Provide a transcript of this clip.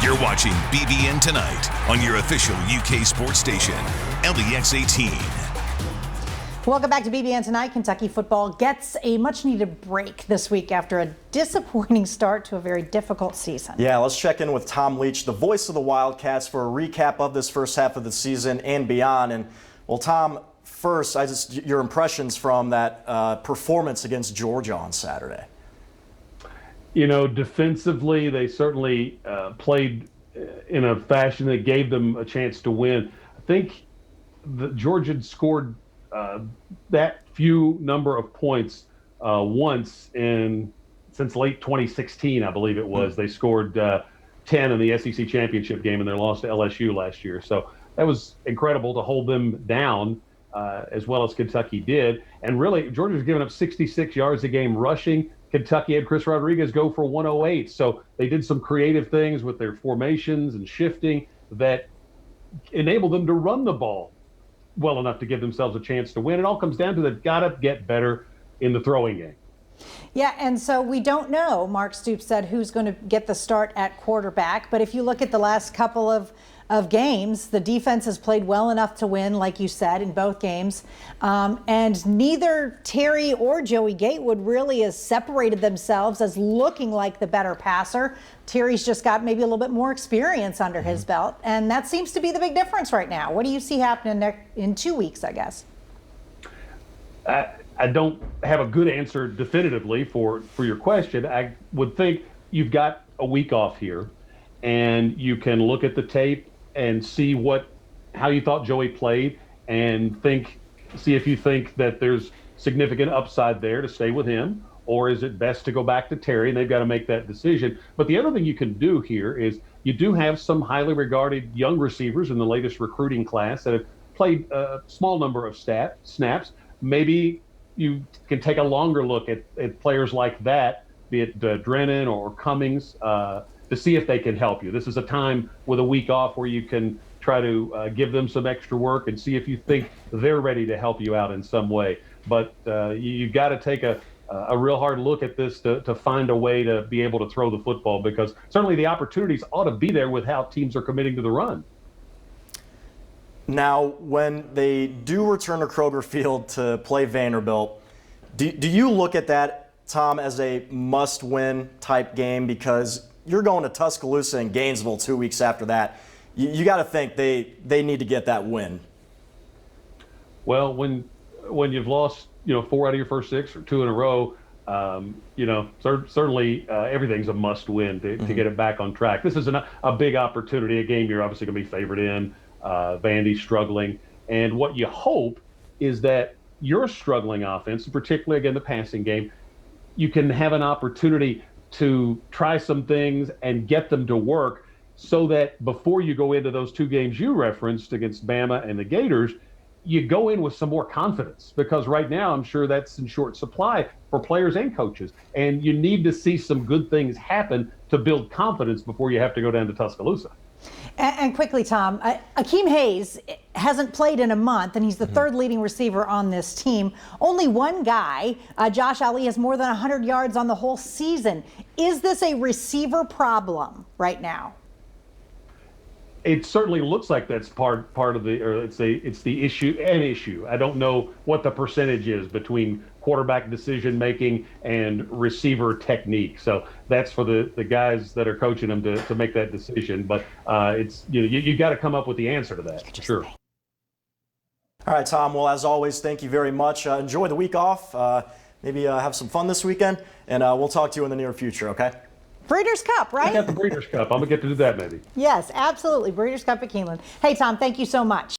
You're watching BBN Tonight on your official UK sports station, LEX 18. Welcome back to BBN Tonight. Kentucky football gets a much-needed break this week after a disappointing start to a very difficult season. Yeah, let's check in with Tom Leach, the voice of the Wildcats, for a recap of this first half of the season and beyond. And, well, Tom, first, your impressions from that performance against Georgia on Saturday. You know, defensively, they certainly played in a fashion that gave them a chance to win. I think Georgia had scored that few number of points once since late 2016, I believe it was. They scored 10 in the SEC championship game, and they lost to LSU last year. So that was incredible to hold them down as well as Kentucky did. And really, Georgia's given up 66 yards a game rushing. Kentucky had Chris Rodriguez go for 108. So they did some creative things with their formations and shifting that enabled them to run the ball well enough to give themselves a chance to win. It all comes down to they've got to get better in the throwing game. Yeah, and so we don't know, Mark Stoops said, who's going to get the start at quarterback. But if you look at the last couple of games, the defense has played well enough to win, like you said, in both games. And neither Terry or Joey Gatewood really has separated themselves as looking like the better passer. Terry's just got maybe a little bit more experience under his belt. And that seems to be the big difference right now. What do you see happening in 2 weeks, I guess? I don't have a good answer definitively for your question. I would think you've got a week off here, and you can look at the tape and see how you thought Joey played, and see if you think that there's significant upside there to stay with him, or is it best to go back to Terry, and they've got to make that decision. But the other thing you can do here is you do have some highly regarded young receivers in the latest recruiting class that have played a small number of snaps. Maybe you can take a longer look at players like that, be it Drennan or Cummings, to see if they can help you. This is a time with a week off where you can try to give them some extra work and see if you think they're ready to help you out in some way. But you've got to take a real hard look at this to find a way to be able to throw the football, because certainly the opportunities ought to be there with how teams are committing to the run. Now, when they do return to Kroger Field to play Vanderbilt, do you look at that, Tom, as a must-win type game? Because you're going to Tuscaloosa and Gainesville 2 weeks after that. You got to think they need to get that win. Well, when you've lost 4 out of your first 6 or 2 in a row, certainly everything's a must-win to get it back on track. This is a big opportunity, a game you're obviously going to be favored in. Vandy's struggling, and what you hope is that your struggling offense, particularly again the passing game, you can have an opportunity to try some things and get them to work, so that before you go into those 2 games you referenced against Bama and the Gators, you go in with some more confidence, because right now I'm sure that's in short supply for players and coaches, and you need to see some good things happen to build confidence before you have to go down to Tuscaloosa. And quickly, Tom, Akeem Hayes hasn't played in a month, and he's the third leading receiver on this team. Only one guy, Josh Ali, has more than 100 yards on the whole season. Is this a receiver problem right now? It certainly looks like that's part of it's the issue. I don't know what the percentage is between quarterback decision making and receiver technique. So that's for the guys that are coaching them to make that decision. But you got to come up with the answer to that. Sure. All right, Tom. Well, as always, thank you very much. Enjoy the week off. Maybe have some fun this weekend, and we'll talk to you in the near future. Okay. Breeders' Cup, right? I got the Breeders' Cup. I'm going to get to do that maybe. Yes, absolutely. Breeders' Cup at Keeneland. Hey, Tom, thank you so much.